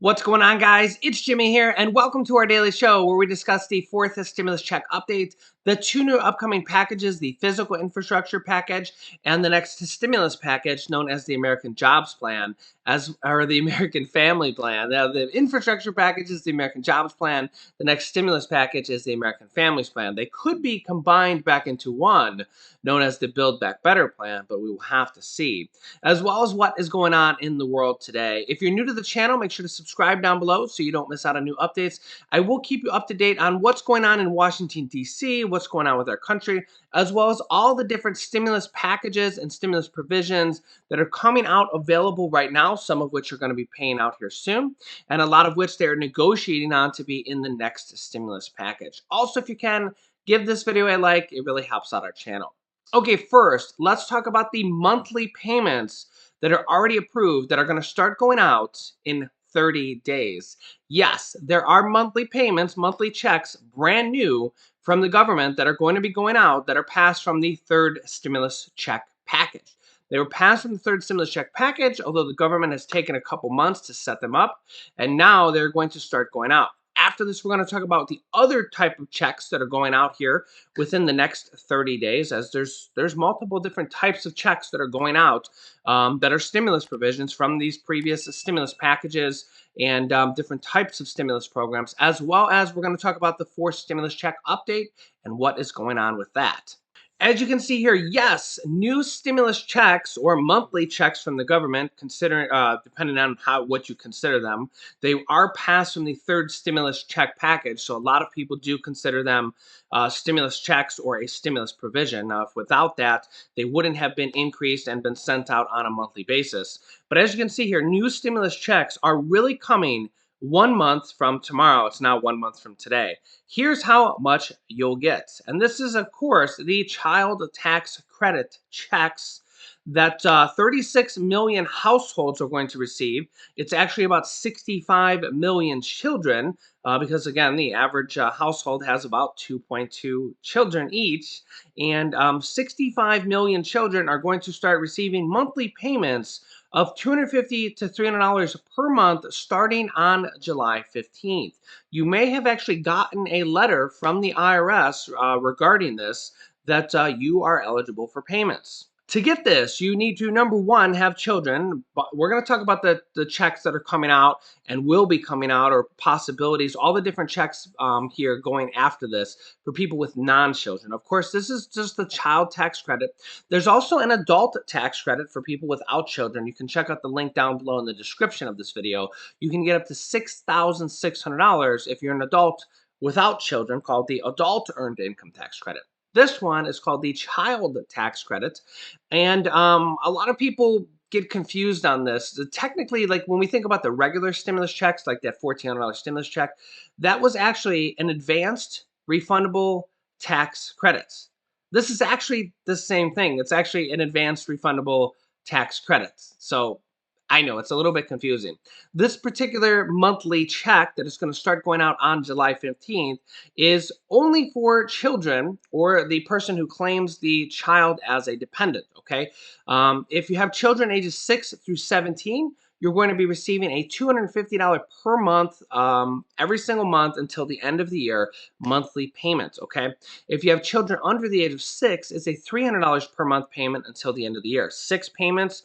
What's going on, guys? It's Jimmy here, and welcome to our daily show where we discuss the fourth stimulus check update, the two new upcoming packages, the physical infrastructure package, and the next stimulus package known as the American Jobs Plan, or the American Family Plan. Now, the infrastructure package is the American Jobs Plan. The next stimulus package is the American Families Plan. They could be combined back into one, known as the Build Back Better Plan, but we will have to see, as well as what is going on in the world today. If you're new to the channel, make sure to subscribe down below so you don't miss out on new updates. I will keep you up to date on what's going on in Washington, D.C., what's going on with our country, as well as all the different stimulus packages and stimulus provisions that are coming out available right now, some of which are going to be paying out here soon, and a lot of which they're negotiating on to be in the next stimulus package. Also, if you can, give this video a like. It really helps out our channel. Okay, first, let's talk about the monthly payments that are already approved that are going to start going out in 30 days. Yes, there are monthly payments, monthly checks, brand new from the government that are going to be going out that are passed from the third stimulus check package. They were passed from the third stimulus check package, although the government has taken a couple months to set them up, and now they're going to start going out. After this, we're going to talk about the other type of checks that are going out here within the next 30 days, as there's multiple different types of checks that are going out that are stimulus provisions from these previous stimulus packages and different types of stimulus programs, as well as we're going to talk about the fourth stimulus check update and what is going on with that. As you can see here, yes, new stimulus checks or monthly checks from the government, considering depending on what you consider them, they are passed from the third stimulus check package. So a lot of people do consider them stimulus checks or a stimulus provision. Now, if without that, they wouldn't have been increased and been sent out on a monthly basis. But as you can see here, new stimulus checks are really coming 1 month from tomorrow. It's now 1 month from today. Here's how much you'll get. And this is, of course, the child tax credit checks that 36 million households are going to receive. It's actually about 65 million children because, again, the average household has about 2.2 children each. And 65 million children are going to start receiving monthly payments of $250 to $300 per month starting on July 15th. You may have actually gotten a letter from the IRS regarding this that you are eligible for payments. To get this, you need to, number one, have children. But we're going to talk about the checks that are coming out and will be coming out, or possibilities, all the different checks here going after this for people with non-children. Of course, this is just the child tax credit. There's also an adult tax credit for people without children. You can check out the link down below in the description of this video. You can get up to $6,600 if you're an adult without children, called the Adult Earned Income Tax Credit. This one is called the Child Tax Credit, and a lot of people get confused on this. Technically, like when we think about the regular stimulus checks, like that $1,400 stimulus check, that was actually an advanced refundable tax credit. This is actually the same thing. It's actually an advanced refundable tax credit. So I know it's a little bit confusing. This particular monthly check that is going to start going out on July 15th is only for children or the person who claims the child as a dependent, okay? If you have children ages 6 through 17, you're going to be receiving a $250 per month every single month until the end of the year monthly payment, okay? If you have children under the age of 6, it's a $300 per month payment until the end of the year. 6 payments,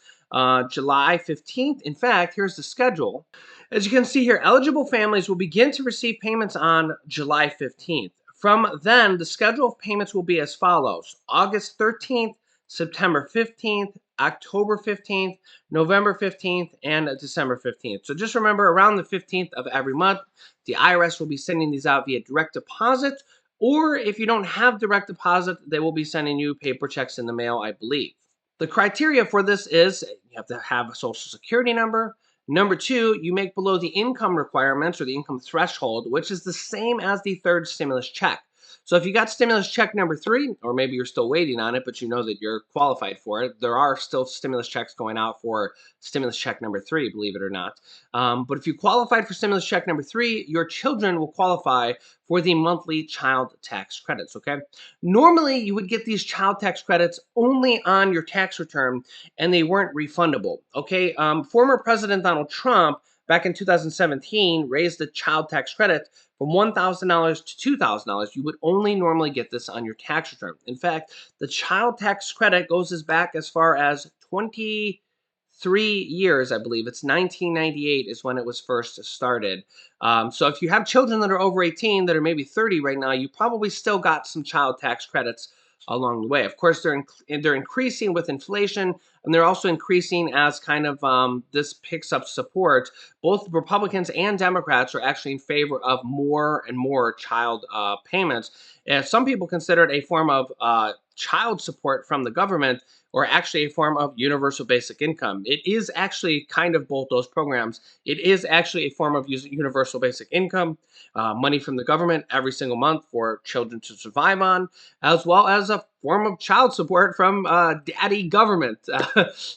July 15th. In fact, here's the schedule. As you can see here, eligible families will begin to receive payments on July 15th. From then, the schedule of payments will be as follows: August 13th, September 15th, October 15th, November 15th, and December 15th. So just remember, around the 15th of every month, the IRS will be sending these out via direct deposit, or if you don't have direct deposit, they will be sending you paper checks in the mail, I believe. The criteria for this is you have to have a social security number. Number two, you make below the income requirements or the income threshold, which is the same as the third stimulus check. So if you got stimulus check number 3, or maybe you're still waiting on it, but you know that you're qualified for it, there are still stimulus checks going out for stimulus check number 3, believe it or not. But if you qualified for stimulus check number 3, your children will qualify for the monthly child tax credits, okay? Normally, you would get these child tax credits only on your tax return, and they weren't refundable, okay? Former President Donald Trump back in 2017 raised the child tax credit from $1,000 to $2,000. You would only normally get this on your tax return. In fact, the child tax credit goes as back as far as 23 years, I believe. It's 1998 is when it was first started. So if you have children that are over 18, that are maybe 30 right now, you probably still got some child tax credits along the way. Of course, they're increasing with inflation, and they're also increasing as kind of this picks up support. Both Republicans and Democrats are actually in favor of more and more child payments. And some people consider it a form of child support from the government, or actually a form of universal basic income. It is actually kind of both those programs. It is actually a form of universal basic income, money from the government every single month for children to survive on, as well as a form of child support from daddy government.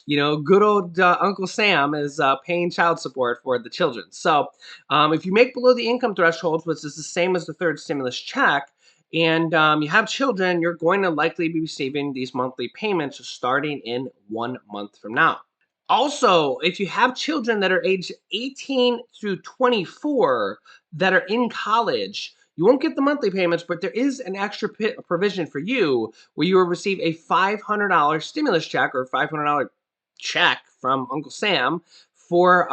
Good old Uncle Sam is paying child support for the children. So if you make below the income threshold, which is the same as the third stimulus check, and you have children, you're going to likely be receiving these monthly payments starting in 1 month from now. Also, if you have children that are age 18 through 24 that are in college, you won't get the monthly payments, but there is an extra provision for you where you will receive a $500 stimulus check or $500 check from Uncle Sam for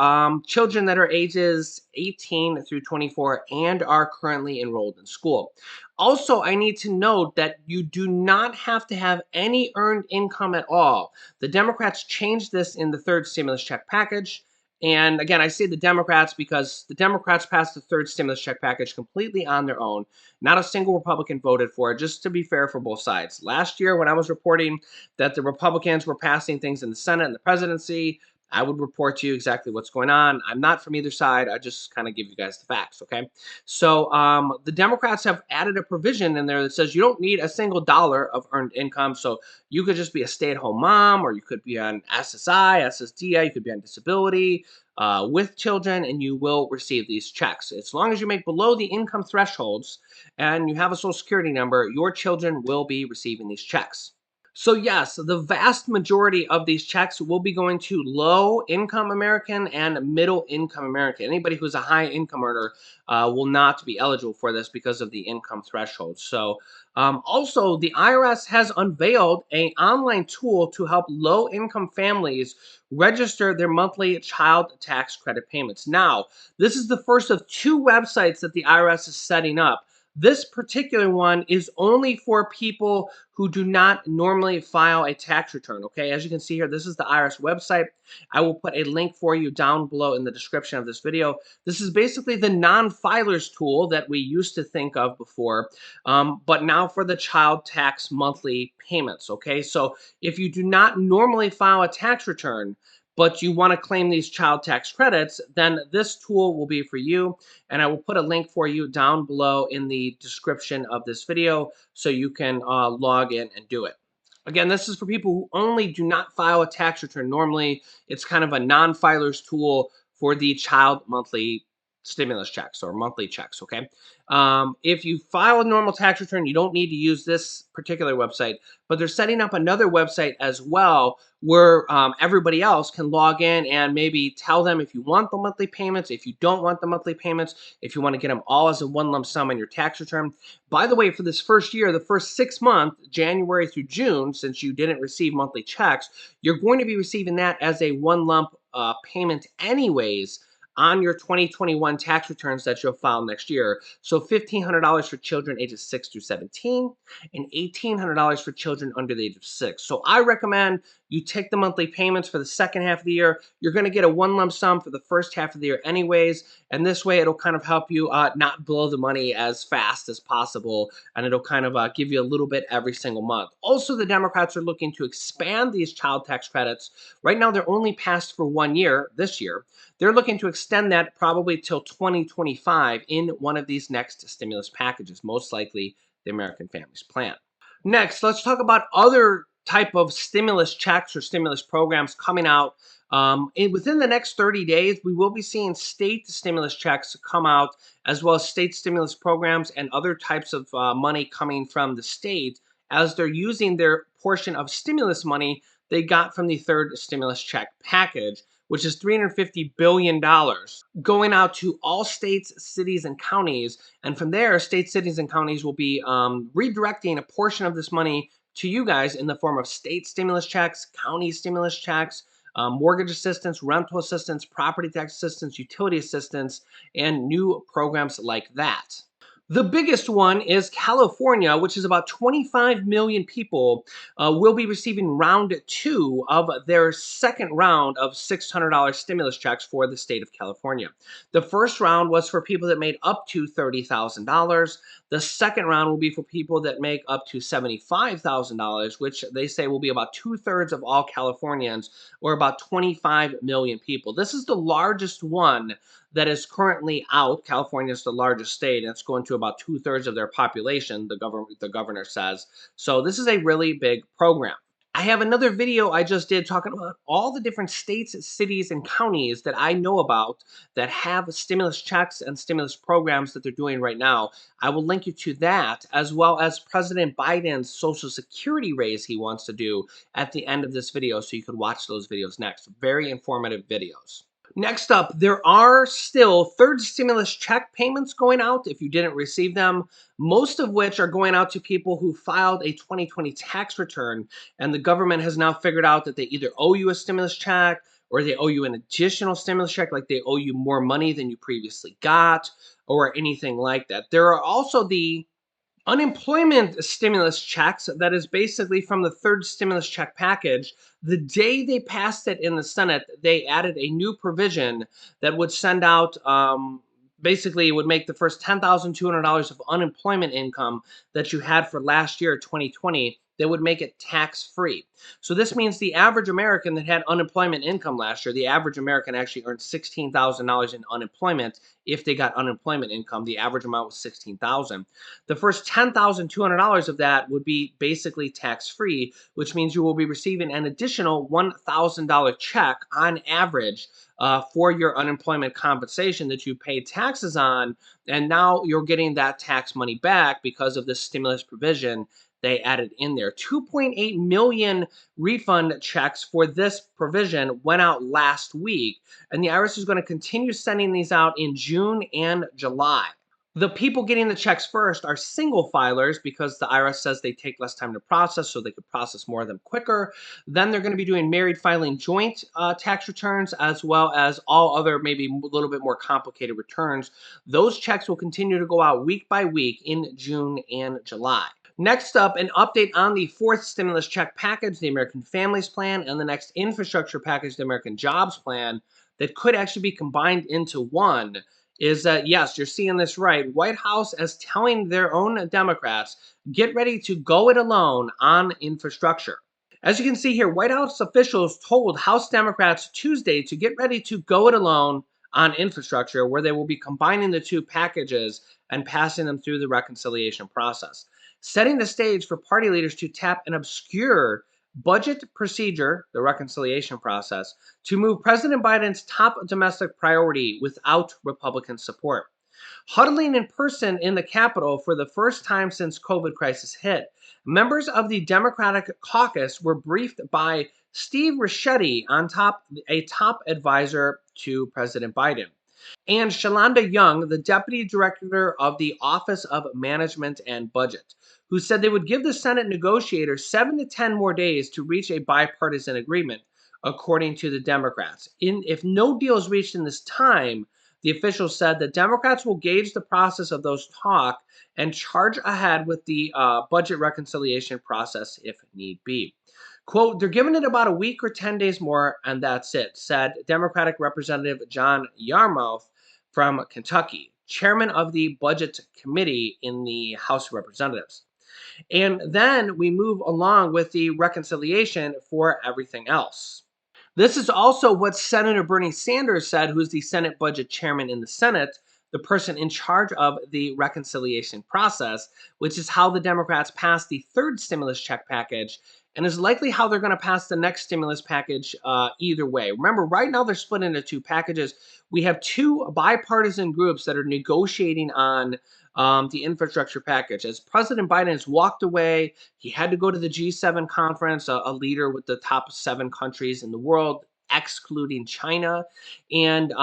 children that are ages 18 through 24 and are currently enrolled in school. Also, I need to note that you do not have to have any earned income at all. The Democrats changed this in the third stimulus check package. And again, I say the Democrats because the Democrats passed the third stimulus check package completely on their own. Not a single Republican voted for it, just to be fair for both sides. Last year, when I was reporting that the Republicans were passing things in the Senate and the presidency, I would report to you exactly what's going on. I'm not from either side. I just kind of give you guys the facts, okay? So the Democrats have added a provision in there that says you don't need a single dollar of earned income. So you could just be a stay-at-home mom, or you could be on SSI, SSDI, you could be on disability with children, and you will receive these checks. As long as you make below the income thresholds and you have a Social Security number, your children will be receiving these checks. So yes, the vast majority of these checks will be going to low income American and middle income American. Anybody who's a high income earner will not be eligible for this because of the income threshold. So also the IRS has unveiled an online tool to help low income families register their monthly child tax credit payments. Now, this is the first of two websites that the IRS is setting up. This particular one is only for people who do not normally file a tax return. Okay, as you can see here, this is the IRS website. I will put a link for you down below in the description of this video. This is basically the non-filers tool that we used to think of before, but now for the child tax monthly payments. Okay, so if you do not normally file a tax return, but you want to claim these child tax credits, then this tool will be for you. And I will put a link for you down below in the description of this video so you can log in and do it. Again, this is for people who only do not file a tax return normally. It's kind of a non-filers tool for the child monthly stimulus checks or monthly checks, okay? If you file a normal tax return, you don't need to use this particular website, but they're setting up another website as well where everybody else can log in and maybe tell them if you want the monthly payments, if you don't want the monthly payments, if you want to get them all as a one lump sum on your tax return. By the way, for this first year, the first 6 months, January through June, since you didn't receive monthly checks, you're going to be receiving that as a one lump payment anyways on your 2021 tax returns that you'll file next year. So $1,500 for children ages 6 through 17 and $1,800 for children under the age of 6. So I recommend you take the monthly payments for the second half of the year. You're going to get a one lump sum for the first half of the year anyways, and this way it'll kind of help you not blow the money as fast as possible, and it'll kind of give you a little bit every single month. Also, the Democrats are looking to expand these child tax credits. Right now, they're only passed for 1 year, this year. They're looking to extend that probably till 2025 in one of these next stimulus packages, most likely the American Families Plan. Next, let's talk about other type of stimulus checks or stimulus programs coming out. Within the next 30 days, we will be seeing state stimulus checks come out, as well as state stimulus programs and other types of money coming from the state as they're using their portion of stimulus money they got from the third stimulus check package, which is $350 billion, going out to all states, cities, and counties. And from there, states, cities, and counties will be redirecting a portion of this money to you guys in the form of state stimulus checks, county stimulus checks, mortgage assistance, rental assistance, property tax assistance, utility assistance, and new programs like that. The biggest one is California, which is about 25 million people, will be receiving round two of their second round of $600 stimulus checks for the state of California. The first round was for people that made up to $30,000. The second round will be for people that make up to $75,000, which they say will be about 2/3 of all Californians, or about 25 million people. This is the largest one that is currently out. California is the largest state, and it's going to about 2/3 of their population, the governor says. So this is a really big program. I have another video I just did talking about all the different states, cities, and counties that I know about that have stimulus checks and stimulus programs that they're doing right now. I will link you to that, as well as President Biden's Social Security raise he wants to do at the end of this video, so you could watch those videos next. Very informative videos. Next up, there are still third stimulus check payments going out if you didn't receive them, most of which are going out to people who filed a 2020 tax return. And the government has now figured out that they either owe you a stimulus check or they owe you an additional stimulus check, like they owe you more money than you previously got or anything like that. There are also the unemployment stimulus checks that is basically from the third stimulus check package. The day they passed it in the Senate, they added a new provision that would send out, basically, it would make the first $10,200 of unemployment income that you had for last year, 2020, they would make it tax free. So this means the average American that had unemployment income last year, the average American actually earned $16,000 in unemployment. If they got unemployment income, the average amount was $16,000. The first $10,200 of that would be basically tax-free, which means you will be receiving an additional $1,000 check on average for your unemployment compensation that you paid taxes on, and now you're getting that tax money back because of the stimulus provision they added in there. 2.8 million refund checks for this provision went out last week, and the IRS is going to continue sending these out in June and July. The people getting the checks first are single filers because the IRS says they take less time to process, so they could process more of them quicker. Then they're going to be doing married filing joint tax returns, as well as all other maybe a little bit more complicated returns. Those checks will continue to go out week by week in June and July. Next up, an update on the fourth stimulus check package, the American Families Plan, and the next infrastructure package, the American Jobs Plan, that could actually be combined into one. Is that, yes, you're seeing this right. White House is telling their own Democrats, get ready to go it alone on infrastructure. As you can see here, White House officials told House Democrats Tuesday to get ready to go it alone on infrastructure, where they will be combining the two packages and passing them through the reconciliation process, setting the stage for party leaders to tap an obscure budget procedure, the reconciliation process, to move President Biden's top domestic priority without Republican support. Huddling in person in the Capitol for the first time since COVID crisis hit, members of the Democratic caucus were briefed by Steve Ricchetti, a top advisor to President Biden, and Shalanda Young, the deputy director of the Office of Management and Budget, who said they would give the Senate negotiators 7 to 10 more days to reach a bipartisan agreement, according to the Democrats. If no deal is reached in this time, the officials said that Democrats will gauge the process of those talks and charge ahead with the budget reconciliation process if need be. Quote, they're giving it about a week or 10 days more, and that's it, said Democratic Representative John Yarmouth from Kentucky, chairman of the Budget Committee in the House of Representatives. And then we move along with the reconciliation for everything else. This is also what Senator Bernie Sanders said, who's the Senate Budget Chairman in the Senate, the person in charge of the reconciliation process, which is how the Democrats passed the third stimulus check package, and is likely how they're going to pass the next stimulus package either way. Remember, right now they're split into two packages. We have two bipartisan groups that are negotiating on the infrastructure package. As President Biden has walked away, he had to go to the G7 conference, a leader with the top 7 countries in the world. excluding China. And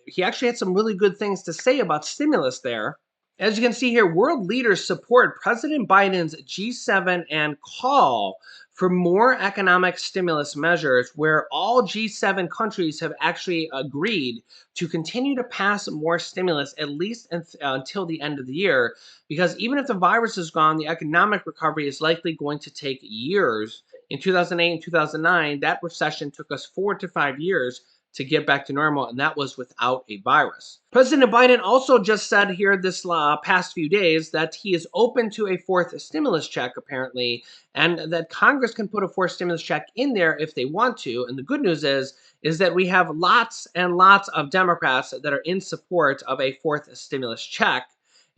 he actually had some really good things to say about stimulus there. As you can see here, world leaders support President Biden's G7 and call for more economic stimulus measures, where all G7 countries have actually agreed to continue to pass more stimulus at least until the end of the year. Because even if the virus is gone, the economic recovery is likely going to take years. In 2008 and 2009, that recession took us 4 to 5 years to get back to normal, and that was without a virus. President Biden also just said here this past few days that he is open to a fourth stimulus check, apparently, and that Congress can put a fourth stimulus check in there if they want to. And the good news is that we have lots and lots of Democrats that are in support of a fourth stimulus check.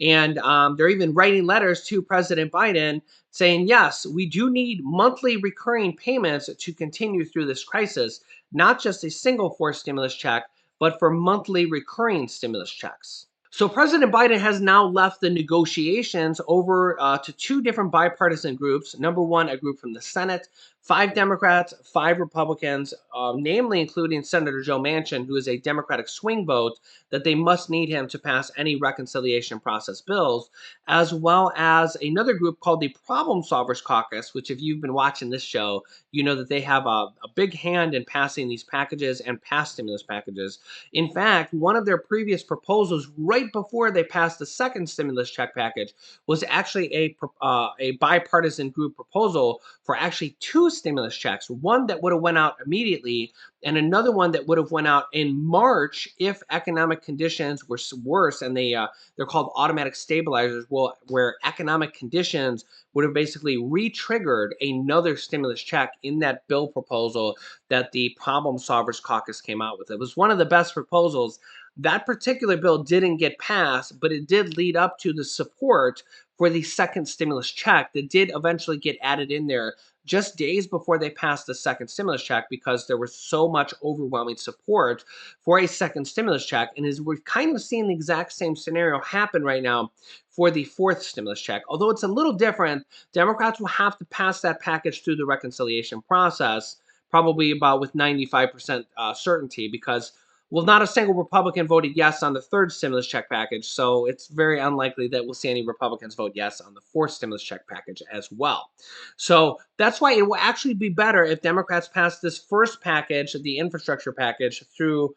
And they're even writing letters to President Biden saying, yes, we do need monthly recurring payments to continue through this crisis, not just a single forced stimulus check, but for monthly recurring stimulus checks. So President Biden has now left the negotiations over to two different bipartisan groups. Number one, a group from the Senate, 5 Democrats, 5 Republicans, namely including Senator Joe Manchin, who is a Democratic swing vote, that they must need him to pass any reconciliation process bills, as well as another group called the Problem Solvers Caucus, which if you've been watching this show, you know that they have a big hand in passing these packages and past stimulus packages. In fact, one of their previous proposals right before they passed the second stimulus check package was actually a bipartisan group proposal for actually two stimulus checks, one that would have went out immediately and another one that would have went out in March if economic conditions were worse, and they're called automatic stabilizers, where economic conditions would have basically re-triggered another stimulus check in that bill proposal that the Problem Solvers Caucus came out with. It was one of the best proposals. That particular bill didn't get passed, but it did lead up to the support for the second stimulus check that did eventually get added in there just days before they passed the second stimulus check, because there was so much overwhelming support for a second stimulus check. And as we're kind of seeing the exact same scenario happen right now for the fourth stimulus check. Although it's a little different, Democrats will have to pass that package through the reconciliation process, probably about with 95% certainty, because well, not a single Republican voted yes on the third stimulus check package, so it's very unlikely that we'll see any Republicans vote yes on the fourth stimulus check package as well. So that's why it will actually be better if Democrats pass this first package, the infrastructure package, through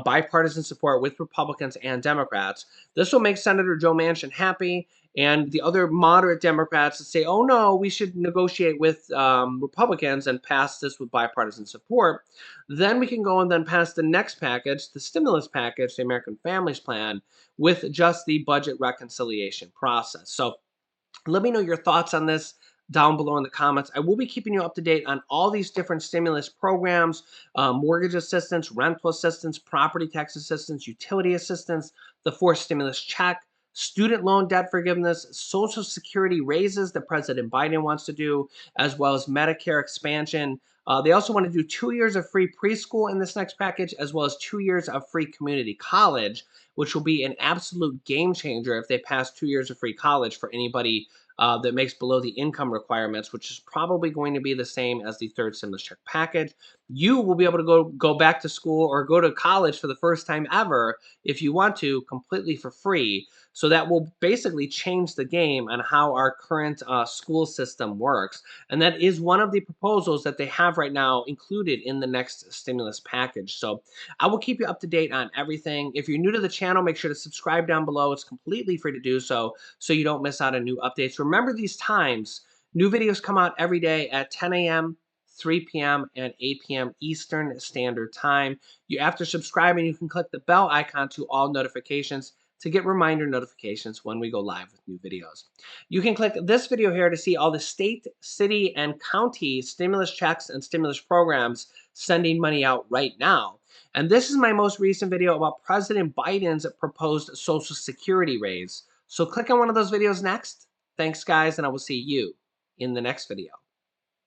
bipartisan support with Republicans and Democrats. This will make Senator Joe Manchin happy, and the other moderate Democrats that say, oh no, we should negotiate with Republicans and pass this with bipartisan support. Then we can go and then pass the next package, the stimulus package, the American Families Plan, with just the budget reconciliation process. So let me know your thoughts on this down below in the comments. I will be keeping you up to date on all these different stimulus programs, mortgage assistance, rental assistance, property tax assistance, utility assistance, the fourth stimulus check, student loan debt forgiveness, Social Security raises that President Biden wants to do, as well as Medicare expansion. They also want to do 2 years of free preschool in this next package, as well as 2 years of free community college, which will be an absolute game changer if they pass 2 years of free college for anybody that makes below the income requirements, which is probably going to be the same as the third stimulus check package. You will be able to go back to school or go to college for the first time ever if you want to, completely for free. So that will basically change the game on how our current school system works. And that is one of the proposals that they have right now included in the next stimulus package. So I will keep you up to date on everything. If you're new to the channel, make sure to subscribe down below. It's completely free to do so you don't miss out on new updates. Remember these times. New videos come out every day at 10 a.m., 3 p.m., and 8 p.m. Eastern Standard Time. After subscribing, you can click the bell icon to all notifications to get reminder notifications when we go live with new videos. You can click this video here to see all the state, city, and county stimulus checks and stimulus programs sending money out right now. And this is my most recent video about President Biden's proposed Social Security raise. So click on one of those videos next. Thanks, guys, and I will see you in the next video.